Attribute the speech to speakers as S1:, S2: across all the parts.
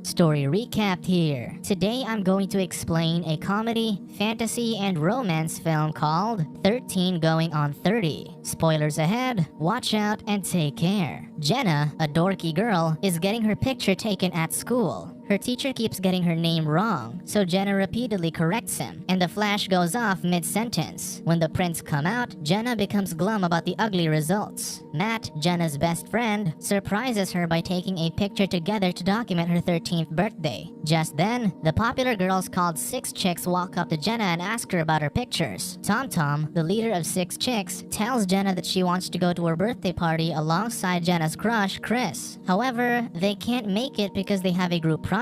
S1: Story recapped here. Today I'm going to explain a comedy, fantasy, and romance film called 13 Going on 30. Spoilers ahead, watch out and take care. Jenna, a dorky girl, is getting her picture taken at school. Her teacher keeps getting her name wrong, so Jenna repeatedly corrects him, and the flash goes off mid-sentence. When the prints come out, Jenna becomes glum about the ugly results. Matt, Jenna's best friend, surprises her by taking a picture together to document her 13th birthday. Just then, the popular girls called Six Chicks walk up to Jenna and ask her about her pictures. Tom, the leader of Six Chicks, tells Jenna that she wants to go to her birthday party alongside Jenna's crush, Chris. However, they can't make it because they have a group project.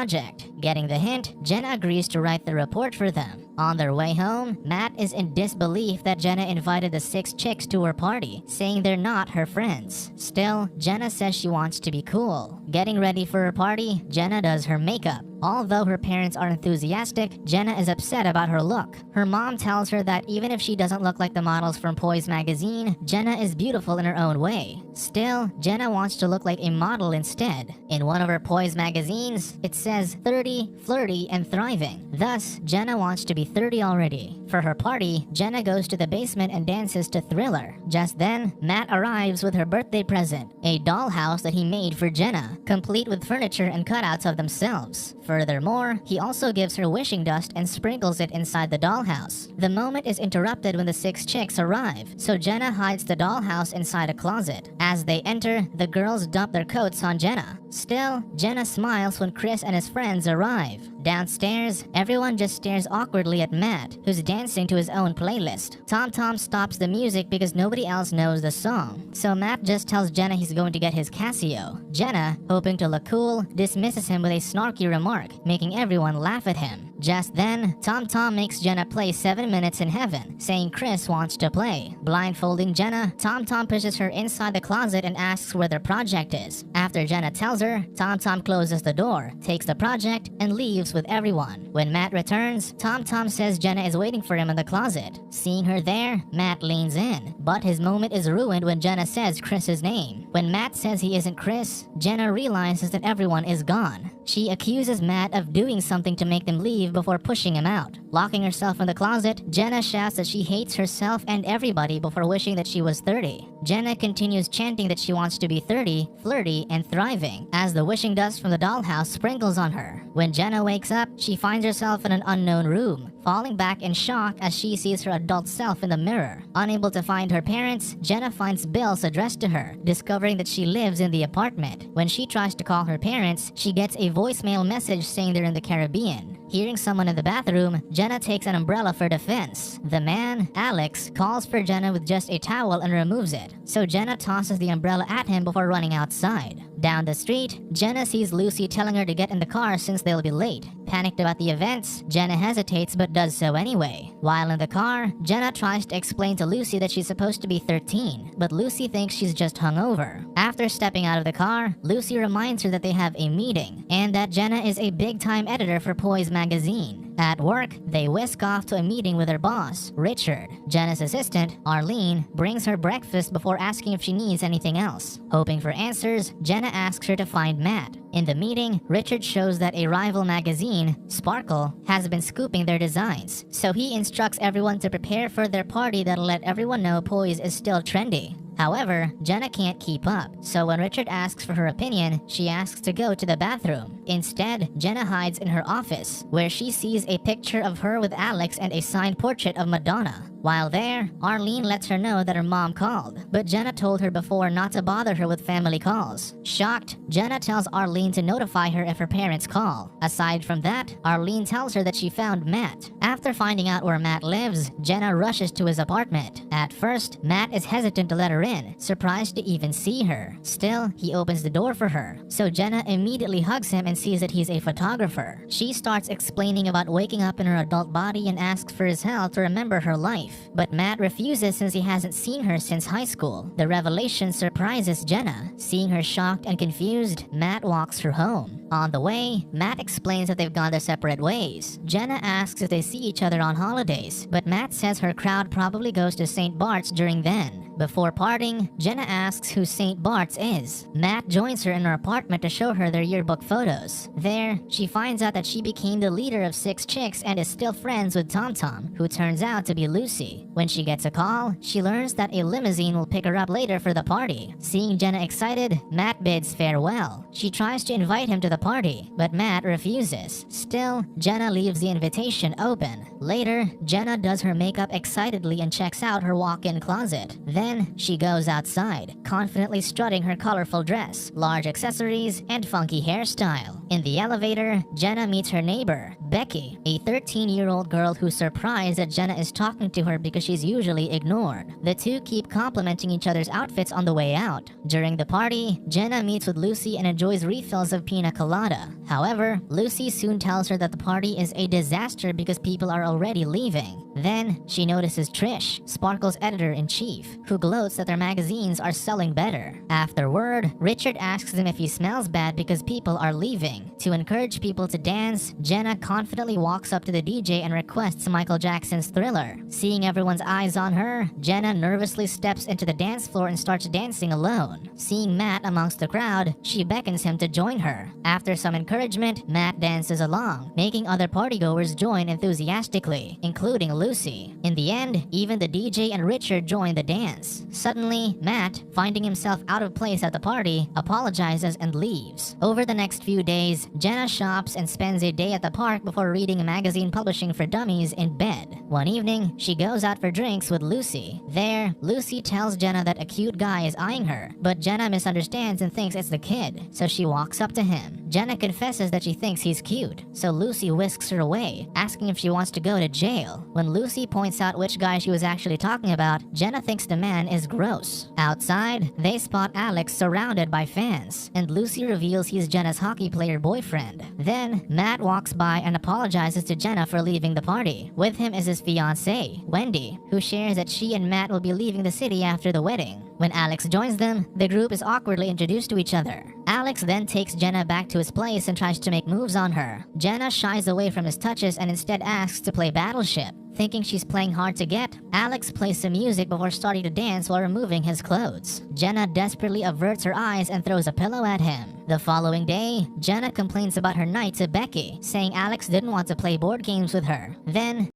S1: Getting the hint, Jenna agrees to write the report for them. On their way home, Matt is in disbelief that Jenna invited the Six Chicks to her party, saying they're not her friends. Still, Jenna says she wants to be cool. Getting ready for her party, Jenna does her makeup. Although her parents are enthusiastic, Jenna is upset about her look. Her mom tells her that even if she doesn't look like the models from Poise magazine, Jenna is beautiful in her own way. Still, Jenna wants to look like a model instead. In one of her Poise magazines, it says 30, flirty, and thriving. Thus, Jenna wants to be 30 already. For her party, Jenna goes to the basement and dances to Thriller. Just then, Matt arrives with her birthday present, a dollhouse that he made for Jenna, complete with furniture and cutouts of themselves. Furthermore, he also gives her wishing dust and sprinkles it inside the dollhouse. The moment is interrupted when the Six Chicks arrive, so Jenna hides the dollhouse inside a closet. As they enter, the girls dump their coats on Jenna. Still, Jenna smiles when Chris and his friends arrive. Downstairs, everyone just stares awkwardly at Matt, who's dancing to his own playlist. Tom stops the music because nobody else knows the song, so Matt just tells Jenna he's going to get his Casio. Jenna, hoping to look cool, dismisses him with a snarky remark, making everyone laugh at him. Just then, Tom makes Jenna play 7 Minutes in Heaven, saying Chris wants to play. Blindfolding Jenna, Tom pushes her inside the closet and asks where their project is. After Jenna tells her, Tom closes the door, takes the project, and leaves with everyone. When Matt returns, Tom says Jenna is waiting for him in the closet. Seeing her there, Matt leans in, but his moment is ruined when Jenna says Chris's name. When Matt says he isn't Chris, Jenna realizes that everyone is gone. She accuses Matt of doing something to make them leave before pushing him out. Locking herself in the closet, Jenna shouts that she hates herself and everybody before wishing that she was 30. Jenna continues chanting that she wants to be 30, flirty, and thriving, as the wishing dust from the dollhouse sprinkles on her. When Jenna wakes up, she finds herself in an unknown room, falling back in shock as she sees her adult self in the mirror. Unable to find her parents, Jenna finds bills addressed to her, discovering that she lives in the apartment. When she tries to call her parents, she gets a voicemail message saying they're in the Caribbean. Hearing someone in the bathroom, Jenna takes an umbrella for defense. The man, Alex, calls for Jenna with just a towel and removes it, so Jenna tosses the umbrella at him before running outside. Down the street, Jenna sees Lucy telling her to get in the car since they'll be late. Panicked about the events, Jenna hesitates but does so anyway. While in the car, Jenna tries to explain to Lucy that she's supposed to be 13, but Lucy thinks she's just hungover. After stepping out of the car, Lucy reminds her that they have a meeting, and that Jenna is a big-time editor for Poise magazine. At work, they whisk off to a meeting with her boss, Richard. Jenna's assistant, Arlene, brings her breakfast before asking if she needs anything else. Hoping for answers, Jenna asks her to find Matt. In the meeting, Richard shows that a rival magazine, Sparkle, has been scooping their designs, so he instructs everyone to prepare for their party that'll let everyone know Poise is still trendy. However, Jenna can't keep up, so when Richard asks for her opinion, she asks to go to the bathroom. Instead, Jenna hides in her office, where she sees a picture of her with Alex and a signed portrait of Madonna. While there, Arlene lets her know that her mom called, but Jenna told her before not to bother her with family calls. Shocked, Jenna tells Arlene to notify her if her parents call. Aside from that, Arlene tells her that she found Matt. After finding out where Matt lives, Jenna rushes to his apartment. At first, Matt is hesitant to let her in, surprised to even see her. Still, he opens the door for her, so Jenna immediately hugs him and sees that he's a photographer. She starts explaining about waking up in her adult body and asks for his help to remember her life. But Matt refuses since he hasn't seen her since high school. The revelation surprises Jenna. Seeing her shocked and confused, Matt walks her home. On the way, Matt explains that they've gone their separate ways. Jenna asks if they see each other on holidays, but Matt says her crowd probably goes to St. Bart's during then. Before parting, Jenna asks who St. Bart's is. Matt joins her in her apartment to show her their yearbook photos. There, she finds out that she became the leader of 6 chicks and is still friends with Tom Tom, who turns out to be Lucy. When she gets a call, she learns that a limousine will pick her up later for the party. Seeing Jenna excited, Matt bids farewell. She tries to invite him to the party, but Matt refuses. Still, Jenna leaves the invitation open. Later, Jenna does her makeup excitedly and checks out her walk-in closet. Then, she goes outside, confidently strutting her colorful dress, large accessories, and funky hairstyle. In the elevator, Jenna meets her neighbor, Becky, a 13-year-old girl who's surprised that Jenna is talking to her because she's usually ignored. The two keep complimenting each other's outfits on the way out. During the party, Jenna meets with Lucy and enjoys refills of pina colada. However, Lucy soon tells her that the party is a disaster because people are already leaving. Then, she notices Trish, Sparkle's editor-in-chief, who gloats that their magazines are selling better. Afterward, Richard asks him if he smells bad because people are leaving. To encourage people to dance, Jenna confidently walks up to the DJ and requests Michael Jackson's Thriller. Seeing everyone's eyes on her, Jenna nervously steps into the dance floor and starts dancing alone. Seeing Matt amongst the crowd, she beckons him to join her. After some encouragement, Matt dances along, making other partygoers join enthusiastically, including Lucy. In the end, even the DJ and Richard join the dance. Suddenly, Matt, finding himself out of place at the party, apologizes and leaves. Over the next few days, Jenna shops and spends a day at the park before reading a magazine publishing for dummies in bed. One evening, she goes out for drinks with Lucy. There, Lucy tells Jenna that a cute guy is eyeing her, but Jenna misunderstands and thinks it's the kid, so she walks up to him. Jenna confesses that she thinks he's cute, so Lucy whisks her away, asking if she wants to go to jail. When Lucy points out which guy she was actually talking about, Jenna thinks the man is gross. Outside, they spot Alex surrounded by fans, and Lucy reveals he's Jenna's hockey player boyfriend. Then, Matt walks by and apologizes to Jenna for leaving the party. With him is his fiancée, Wendy, who shares that she and Matt will be leaving the city after the wedding. When Alex joins them, the group is awkwardly introduced to each other. Alex then takes Jenna back to his place and tries to make moves on her. Jenna shies away from his touches and instead asks to play Battleship. Thinking she's playing hard to get, Alex plays some music before starting to dance while removing his clothes. Jenna desperately averts her eyes and throws a pillow at him. The following day, Jenna complains about her night to Becky, saying Alex didn't want to play board games with her. Then,